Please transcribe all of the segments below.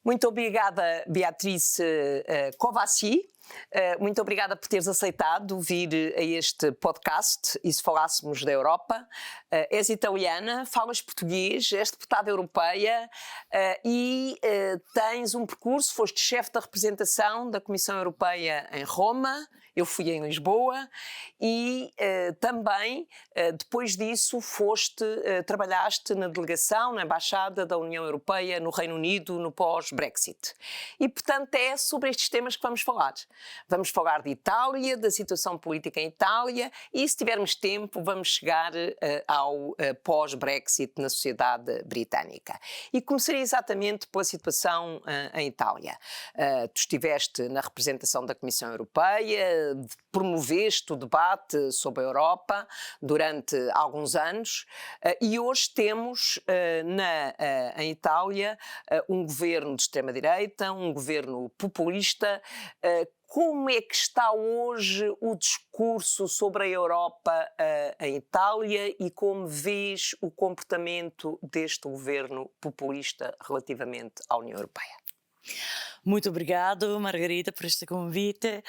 Muito obrigada, Beatriz Covassi. Muito obrigada por teres aceitado vir a este podcast e se falássemos da Europa. És italiana, falas português, és deputada europeia e tens um percurso, foste chefe da representação da Comissão Europeia em Roma, eu fui em Lisboa e também, depois disso, trabalhaste na delegação, na Embaixada da União Europeia no Reino Unido, no pós-Brexit. E, portanto, é sobre estes temas que vamos falar. Vamos falar de Itália, da situação política em Itália e, se tivermos tempo, vamos chegar ao pós-Brexit na sociedade britânica. E começaria exatamente pela situação em Itália. Tu estiveste na representação da Comissão Europeia, promoveste o debate sobre a Europa durante alguns anos e hoje temos em Itália um governo de extrema-direita, um governo populista. Como é que está hoje o discurso sobre a Europa em Itália e como vês o comportamento deste governo populista relativamente à União Europeia? Muito obrigado, Margarida, por este convite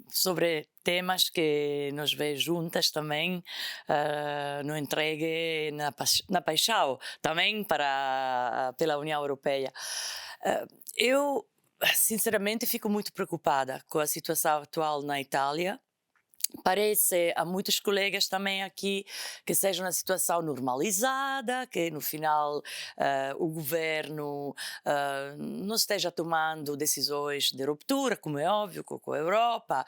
sobre temas que nos vê juntas também no entregue na paixão também pela União Europeia. Eu, sinceramente, fico muito preocupada com a situação atual na Itália. Parece a muitos colegas também aqui que seja uma situação normalizada, que no final o governo não esteja tomando decisões de ruptura, como é óbvio, com a Europa,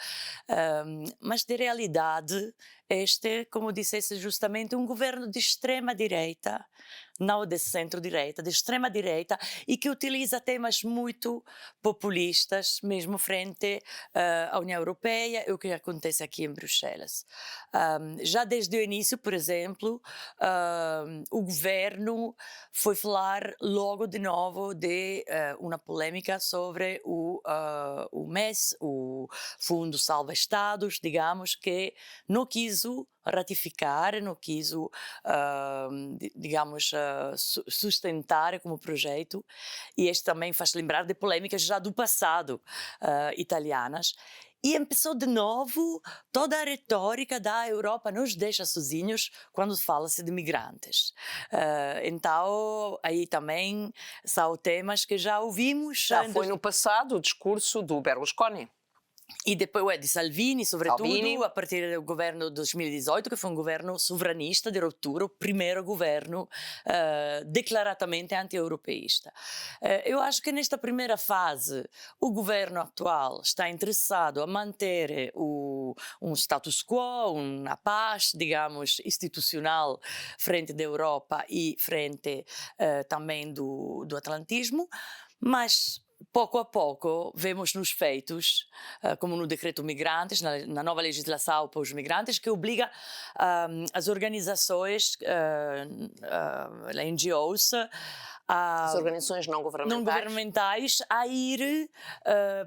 mas de realidade este, como dissesse, justamente um governo de extrema-direita, não de centro-direita, de extrema-direita, e que utiliza temas muito populistas, mesmo frente à União Europeia e o que acontece aqui em Bruxelas. Já desde o início, por exemplo, o governo foi falar logo de novo de uma polêmica sobre o MES, o Fundo Salva-Estados, digamos, que não quis ratificar, não quis, digamos, sustentar como projeto, e este também faz lembrar de polêmicas já do passado italianas. E começou de novo toda a retórica da Europa nos deixa sozinhos quando fala-se de migrantes. Então, aí também são temas que já ouvimos. Já foi no passado o discurso do Berlusconi. E depois de Salvini, sobretudo, Salvini. a partir do governo de 2018, que foi um governo sovranista de ruptura, o primeiro governo declaradamente anti-europeísta. Eu acho que nesta primeira fase o governo atual está interessado a manter um status quo, uma paz, digamos, institucional frente da Europa e frente também do atlantismo, mas pouco a pouco vemos nos feitos, como no decreto migrantes, na nova legislação para os migrantes, que obriga as organizações, NGOs, As organizações não governamentais a ir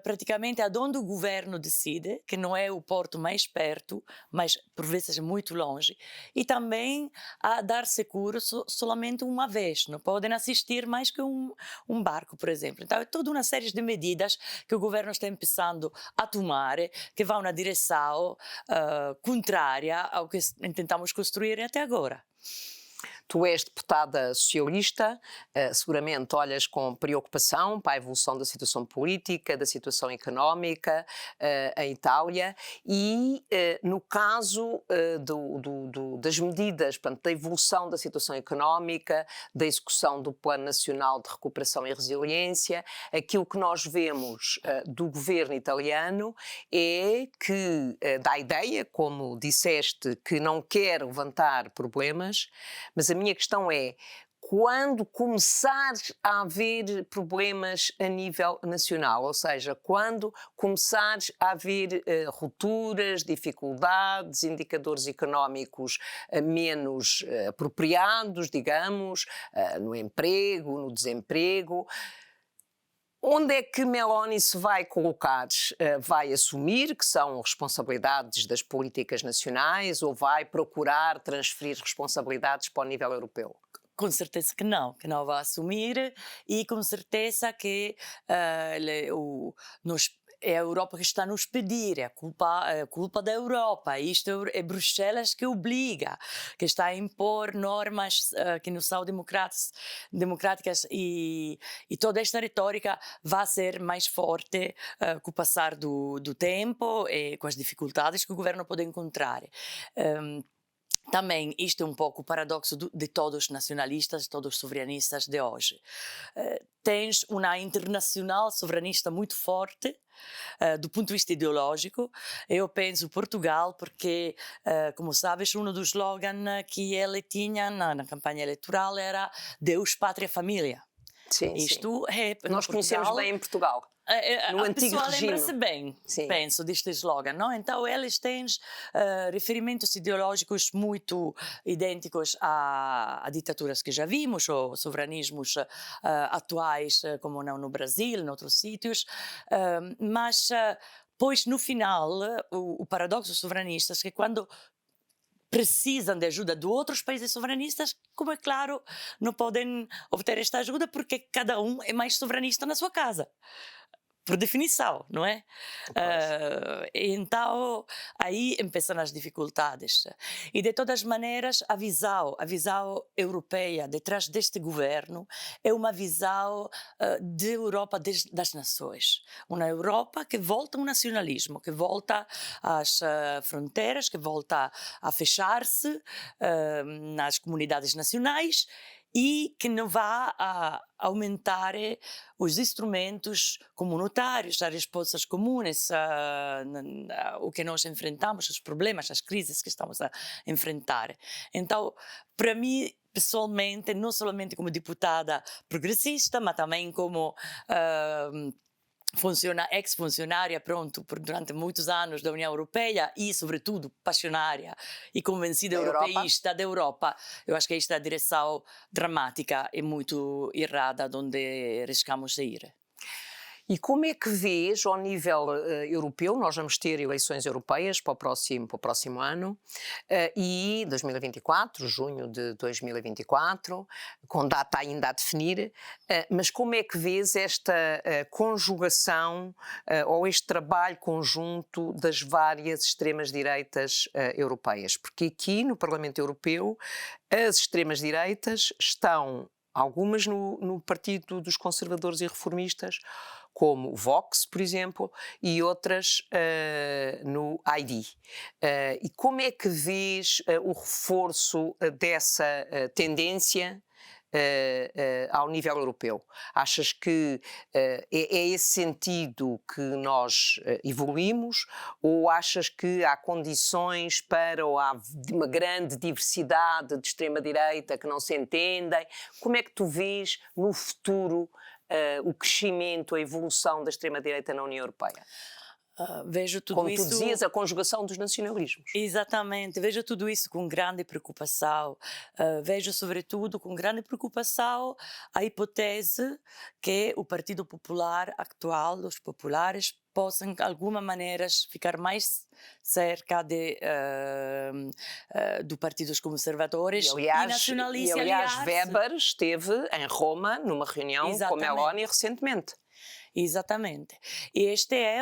praticamente aonde o governo decide, que não é o porto mais perto, mas por vezes muito longe, e também a dar seguro somente uma vez, não podem assistir mais que um barco, por exemplo. Então é toda uma série de medidas que o governo está começando a tomar, que vão na direção contrária ao que tentamos construir até agora. Tu és deputada socialista, seguramente olhas com preocupação para a evolução da situação política, da situação económica em Itália e, no caso das medidas, portanto, da evolução da situação económica, da execução do Plano Nacional de Recuperação e Resiliência, aquilo que nós vemos do governo italiano é que dá a ideia, como disseste, que não quer levantar problemas, mas a minha questão é, quando começar a haver problemas a nível nacional, ou seja, quando começar a haver rupturas, dificuldades, indicadores económicos menos apropriados, digamos, no emprego, no desemprego, onde é que Meloni se vai colocar? Vai assumir que são responsabilidades das políticas nacionais ou vai procurar transferir responsabilidades para o nível europeu? com certeza que não vai assumir e com certeza que é a Europa que está a nos pedir, é a culpa da Europa, isto é Bruxelas que obriga, que está a impor normas que não são democráticas e toda esta retórica vai ser mais forte com o passar do tempo e com as dificuldades que o governo pode encontrar. Também isto é um pouco o paradoxo de todos os nacionalistas, todos os soberanistas de hoje. Tens uma internacional soberanista muito forte, do ponto de vista ideológico. Eu penso Portugal porque, como sabes, um dos slogans que ele tinha na campanha eleitoral era Deus, Pátria, Família. Sim, Isto sim. é, Nós conhecemos bem em Portugal. No a antigo pessoa regime. lembra-se bem, Sim. penso, deste slogan, não? Então eles têm referimentos ideológicos muito idênticos a ditaduras que já vimos, ou soberanismos atuais, como no Brasil, em outros sítios, mas pois no final o paradoxo dos soberanistas é que quando precisam de ajuda de outros países soberanistas, como é claro, não podem obter esta ajuda porque cada um é mais soberanista na sua casa. Por definição, não é? Então, aí começam as dificuldades. E, de todas as maneiras, a visão europeia detrás deste governo é uma visão de Europa das nações. Uma Europa que volta ao nacionalismo, que volta às fronteiras, que volta a fechar-se nas comunidades nacionais e que não vai aumentar os instrumentos comunitários, as respostas comuns, o que nós enfrentamos, os problemas, as crises que estamos a enfrentar. Então, para mim, pessoalmente, não somente como deputada progressista, mas também como ex-funcionária, durante muitos anos da União Europeia e, sobretudo, passionária e convencida europeísta da Europa, eu acho que esta é a direção dramática e muito errada onde arriscamos a ir. E como é que vês, ao nível europeu, nós vamos ter eleições europeias para o próximo ano, e 2024, junho de 2024, com data ainda a definir, mas como é que vês esta conjugação ou este trabalho conjunto das várias extremas-direitas europeias? Porque aqui no Parlamento Europeu as extremas-direitas estão, algumas no Partido dos Conservadores e Reformistas, como o Vox, por exemplo, e outras no ID. E como é que vês o reforço dessa tendência ao nível europeu? Achas que é esse sentido que nós evoluímos, ou achas que há condições para, ou há uma grande diversidade de extrema-direita que não se entendem? Como é que tu vês no futuro o crescimento, a evolução da extrema-direita na União Europeia? Vejo tudo Como isso... tu dizias, a conjugação dos nacionalismos. Exatamente, vejo tudo isso com grande preocupação. Vejo, sobretudo, com grande preocupação a hipótese que o Partido Popular atual, os populares, possam, de alguma maneira, ficar mais cerca do Partido dos Conservadores e nacionalistas. E, aliás, Weber esteve em Roma numa reunião com Meloni recentemente. Exatamente. E este é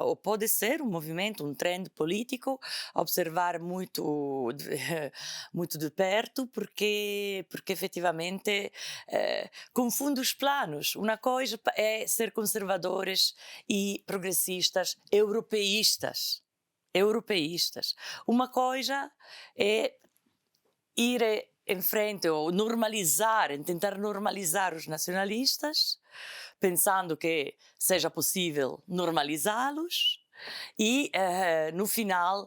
ou pode ser um movimento, um trend político a observar muito de perto, porque efetivamente confunde os planos. Uma coisa é ser conservadores e progressistas europeístas. Uma coisa é ir em frente ou tentar normalizar os nacionalistas, pensando que seja possível normalizá-los e, no final,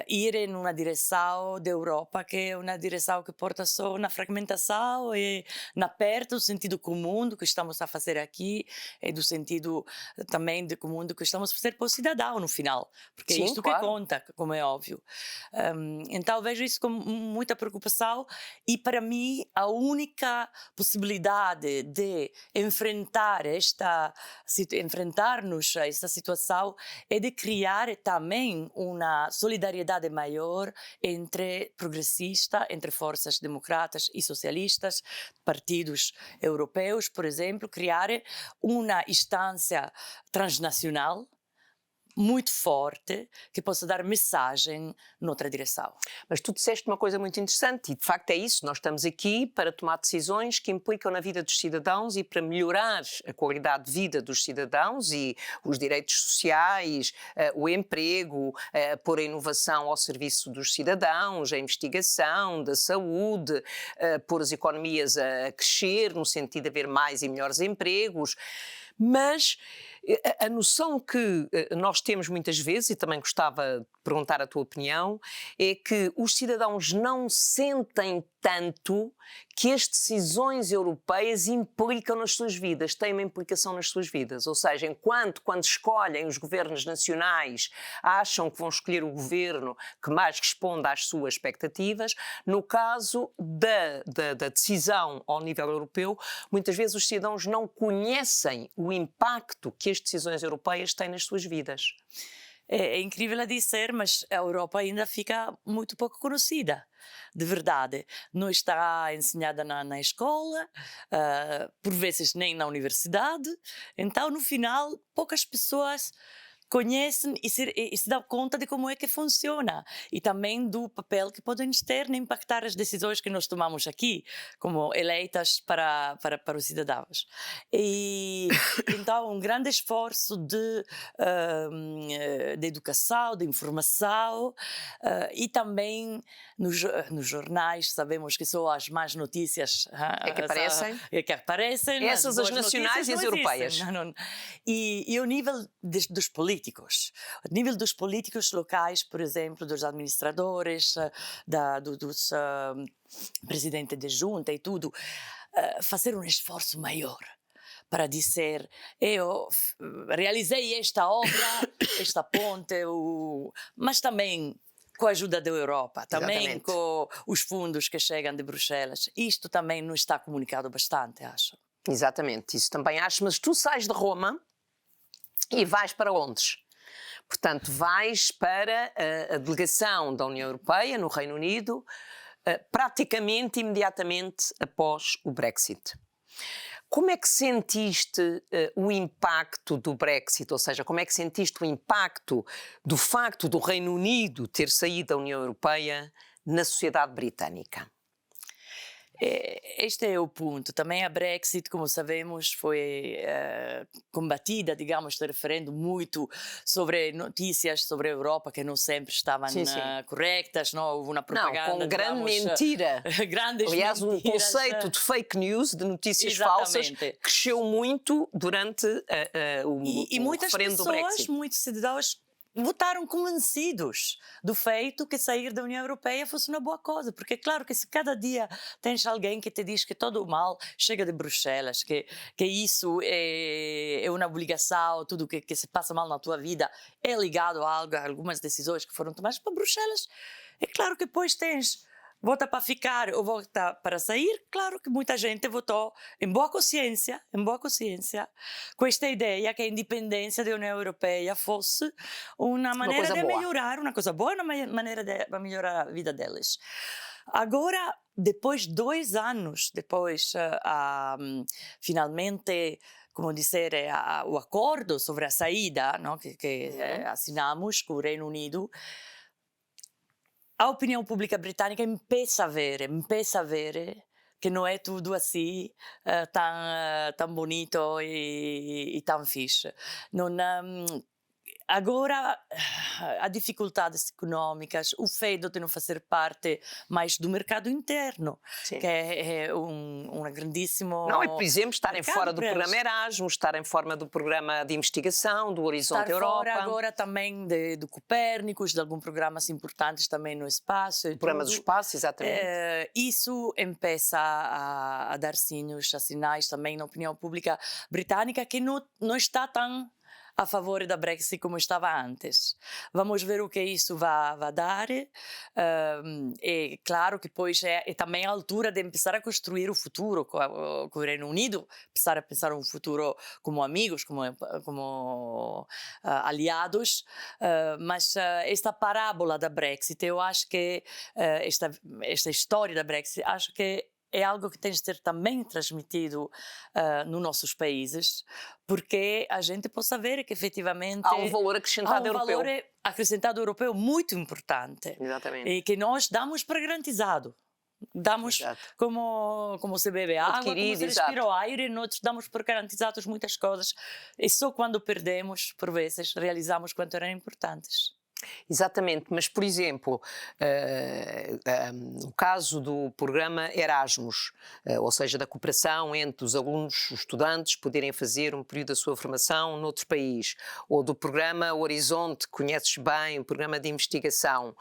ir em uma direção da Europa que é uma direção que porta só na fragmentação e na perda do sentido comum do que estamos a fazer aqui e do sentido também de comum do que estamos a fazer para o cidadão, no final. Porque é isto que conta, como é óbvio. Então, vejo isso com muita preocupação e, para mim, a única possibilidade de enfrentarmos a esta situação é de criar também uma solidariedade maior entre progressistas, entre forças democratas e socialistas, partidos europeus, por exemplo, criar uma instância transnacional muito forte, que possa dar mensagem noutra direção. Mas tu disseste uma coisa muito interessante e de facto é isso, nós estamos aqui para tomar decisões que implicam na vida dos cidadãos e para melhorar a qualidade de vida dos cidadãos e os direitos sociais, o emprego, pôr a inovação ao serviço dos cidadãos, a investigação, da saúde, pôr as economias a crescer no sentido de haver mais e melhores empregos. Mas a noção que nós temos muitas vezes, e também gostava de perguntar a tua opinião, é que os cidadãos não sentem tanto que as decisões europeias implicam nas suas vidas, têm uma implicação nas suas vidas. Ou seja, enquanto quando escolhem os governos nacionais acham que vão escolher o governo que mais responde às suas expectativas, no caso da decisão ao nível europeu, muitas vezes os cidadãos não conhecem o impacto que as decisões europeias têm nas suas vidas. É incrível a dizer, mas a Europa ainda fica muito pouco conhecida, de verdade. Não está ensinada na escola, por vezes nem na universidade. Então, no final, poucas pessoas conhecem e se dão conta de como é que funciona e também do papel que podem ter em impactar as decisões que nós tomamos aqui, como eleitas para os cidadãos. E então um grande esforço de educação, de informação e também nos jornais sabemos que só as más notícias que aparecem. Essas as nacionais e as europeias. E o nível dos políticos, o nível dos políticos locais, por exemplo, dos administradores, dos presidentes de junta e tudo, fazer um esforço maior para dizer, eu realizei esta obra, esta ponte, mas também com a ajuda da Europa, também Exatamente. com os fundos que chegam de Bruxelas. Isto também não está comunicado bastante, acho. Exatamente, isso também acho, mas tu sais de Roma e vais para Londres. Portanto, vais para a delegação da União Europeia no Reino Unido, praticamente imediatamente após o Brexit. Como é que sentiste o impacto do Brexit? Ou seja, como é que sentiste o impacto do facto do Reino Unido ter saído da União Europeia na sociedade britânica? Este é o ponto. Também a Brexit, como sabemos, foi combatida, digamos, de referendo muito sobre notícias sobre a Europa que não sempre estavam corretas, não? Houve uma propaganda, com grande mentira. Grandes Aliás, mentiras. O conceito de fake news, de notícias falsas, cresceu muito durante o referendo do Brexit. E muitas pessoas, muitos cidadãos, votaram convencidos do feito que sair da União Europeia fosse uma boa coisa, porque é claro que se cada dia tens alguém que te diz que todo o mal chega de Bruxelas, que isso é uma obrigação, tudo que se passa mal na tua vida é ligado a algumas decisões que foram tomadas por Bruxelas, é claro que depois tens vota para ficar ou vota para sair, claro que muita gente votou em boa consciência, com esta ideia que a independência da União Europeia fosse uma maneira de melhorar, uma coisa boa, uma maneira de melhorar a vida deles. Agora, depois 2 anos, finalmente, como dizer, o acordo sobre a saída, não, que assinamos com o Reino Unido, a opinião pública britânica empieza a ver que não é tudo assim tão bonito e tão fixe. Agora, há dificuldades económicas, o feito de não fazer parte mais do mercado interno, que é um grandíssimo... Não, e por exemplo, estarem fora do programa Erasmus, estarem fora do programa de investigação, do Horizonte Europa. Estar fora agora também do Copérnicos, de alguns programas importantes também no espaço. O programa do espaço, exatamente. Isso começa a dar sinais também na opinião pública britânica que não está tão a favor da Brexit como estava antes. Vamos ver o que isso vai dar. É claro que depois é também a altura de começar a construir o futuro com o Reino Unido, começar a pensar um futuro como amigos, como aliados, mas esta parábola da Brexit, eu acho que esta história da Brexit, acho que é algo que tem de ser também transmitido nos nossos países, porque a gente possa ver que efetivamente há um valor acrescentado europeu. Valor acrescentado europeu muito importante. Exatamente. E que nós damos para garantizado. Damos como se bebe água, adquirido, como se respira o aire, nós damos por garantizados muitas coisas. E só quando perdemos, por vezes, realizamos quanto eram importantes. Exatamente, mas por exemplo, no caso do programa Erasmus, ou seja, da cooperação entre os alunos, os estudantes, poderem fazer um período da sua formação noutro país, ou do programa Horizonte, que conheces bem, o programa de investigação,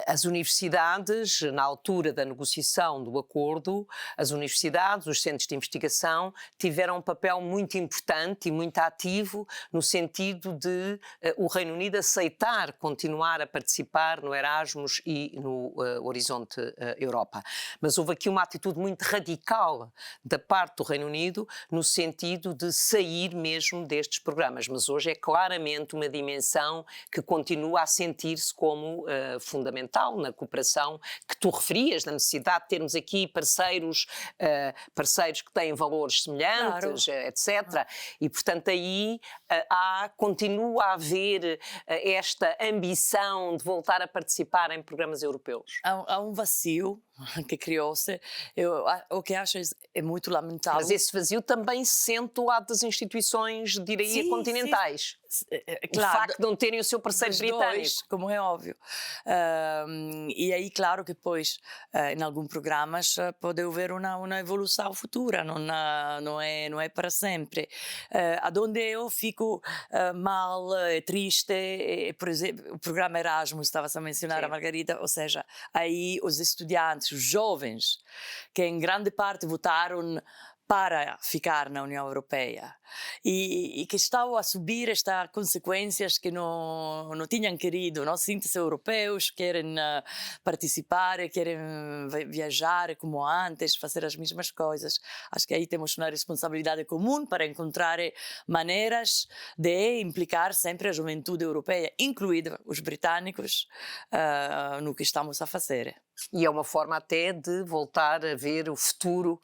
as universidades, na altura da negociação do acordo, as universidades, os centros de investigação, tiveram um papel muito importante e muito ativo no sentido de o Reino Unido aceitar continuar a participar no Erasmus e no Horizonte Europa. Mas houve aqui uma atitude muito radical da parte do Reino Unido no sentido de sair mesmo destes programas. Mas hoje é claramente uma dimensão que continua a sentir-se como fundamental na cooperação que tu referias, na necessidade de termos aqui parceiros que têm valores semelhantes, claro, etc. E, portanto, aí continua a haver esta ambição de voltar a participar em programas europeus. Há um vazio que criou-se. O que acho é muito lamentável. Mas esse vazio também se sente do lado das instituições, diria, continentais. Sim. Claro, o facto de não terem o seu parceiro britânico. Dois, como é óbvio. E aí, claro que depois, em alguns programas, pode haver uma evolução futura, não é para sempre. Aonde eu fico mal, triste, por exemplo, o programa Erasmus, estava-se a mencionar, a Margarida, ou seja, aí os estudantes, os jovens, que em grande parte votaram para ficar na União Europeia e que estão a subir estas consequências que não tinham querido, não sentem-se europeus, querem participar, querem viajar como antes, fazer as mesmas coisas. Acho que aí temos uma responsabilidade comum para encontrar maneiras de implicar sempre a juventude europeia, incluída os britânicos, no que estamos a fazer. E é uma forma até de voltar a ver o futuro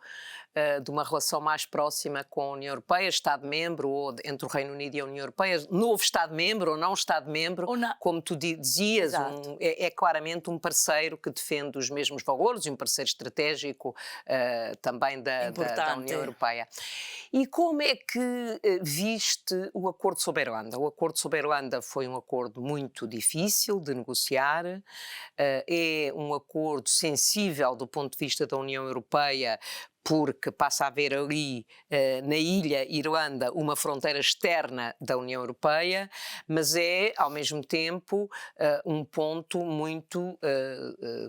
de uma relação mais próxima com a União Europeia, Estado-membro, ou entre o Reino Unido e a União Europeia, novo Estado-membro ou não Estado-membro, como tu dizias, é claramente um parceiro que defende os mesmos valores e um parceiro estratégico também da União Europeia. E como é que viste o acordo sobre a Irlanda? O acordo sobre a Irlanda foi um acordo muito difícil de negociar, é um acordo sensível do ponto de vista da União Europeia, porque passa a haver ali, na ilha Irlanda, uma fronteira externa da União Europeia, mas é, ao mesmo tempo, um ponto muito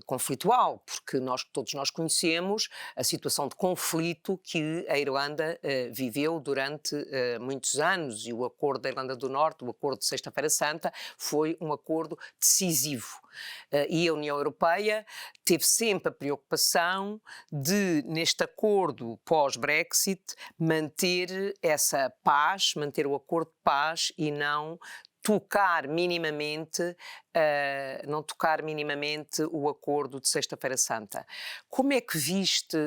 conflitual, porque todos nós conhecemos a situação de conflito que a Irlanda viveu durante muitos anos, e o acordo da Irlanda do Norte, o acordo de Sexta-feira Santa, foi um acordo decisivo. E a União Europeia teve sempre a preocupação de, neste acordo pós-Brexit, manter essa paz, manter o acordo de paz e não tocar minimamente o acordo de Sexta-feira Santa. Como é que viste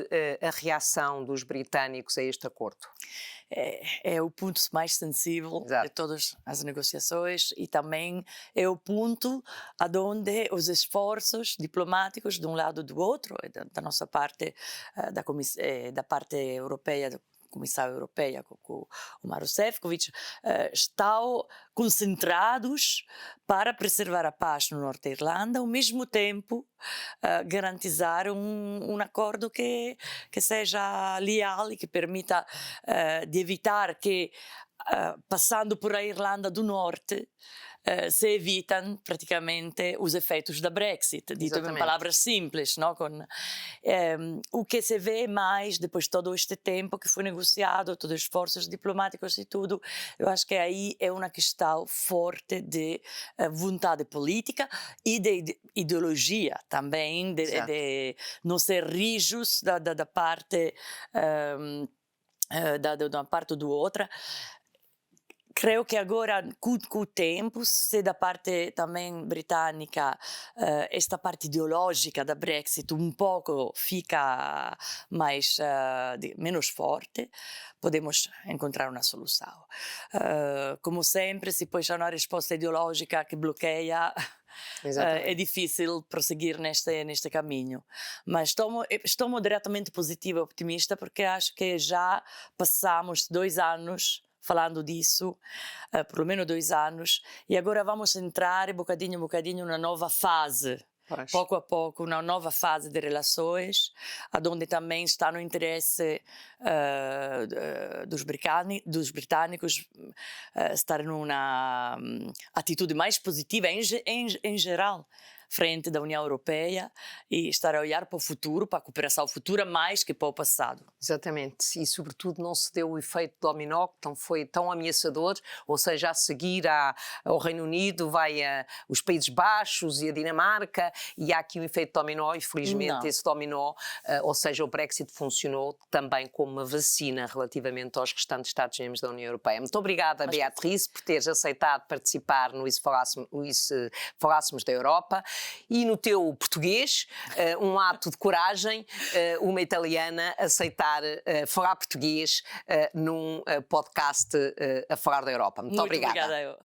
a reação dos britânicos a este acordo? É o ponto mais sensível de todas as negociações e também é o ponto onde os esforços diplomáticos de um lado e do outro, da nossa parte, da parte europeia, Comissão Europeia, com o Maroš Šefčovič, estão concentrados para preservar a paz no norte da Irlanda, ao mesmo tempo garantizar um acordo que seja leal e que permita de evitar que passando por a Irlanda do Norte, se evitam praticamente os efeitos da Brexit, dito em palavras simples, não? O que se vê mais depois de todo este tempo que foi negociado, todos os esforços diplomáticos e tudo, eu acho que aí é uma questão forte de vontade política e de ideologia também, de não ser rijos da parte da uma parte ou do outra. Creio que agora, com o tempo, se da parte também britânica esta parte ideológica da Brexit um pouco fica mais, menos forte, podemos encontrar uma solução. Como sempre, se poi c'è una risposta ideologica che bloqueia, é difícil prosseguir neste caminho. Mas estou moderadamente positiva e optimista porque acho que já passamos 2 anos falando disso, pelo menos 2 anos, e agora vamos entrar bocadinho a bocadinho numa nova fase, pouco a pouco, uma nova fase de relações, onde também está no interesse dos britânicos estar numa atitude mais positiva em geral, frente da União Europeia e estar a olhar para o futuro, para a cooperação futura, mais que para o passado. Exatamente, e sobretudo não se deu o efeito dominó que foi tão ameaçador, ou seja, a seguir ao Reino Unido vai os Países Baixos e a Dinamarca, e há aqui um efeito dominó e felizmente esse dominó, ou seja, o Brexit funcionou também como uma vacina relativamente aos restantes Estados-membros da União Europeia. Muito obrigada, Beatriz, por teres aceitado participar no Isso Falássemos da Europa. E no teu português, um ato de coragem, uma italiana aceitar falar português num podcast a falar da Europa. Muito obrigada. Obrigada eu.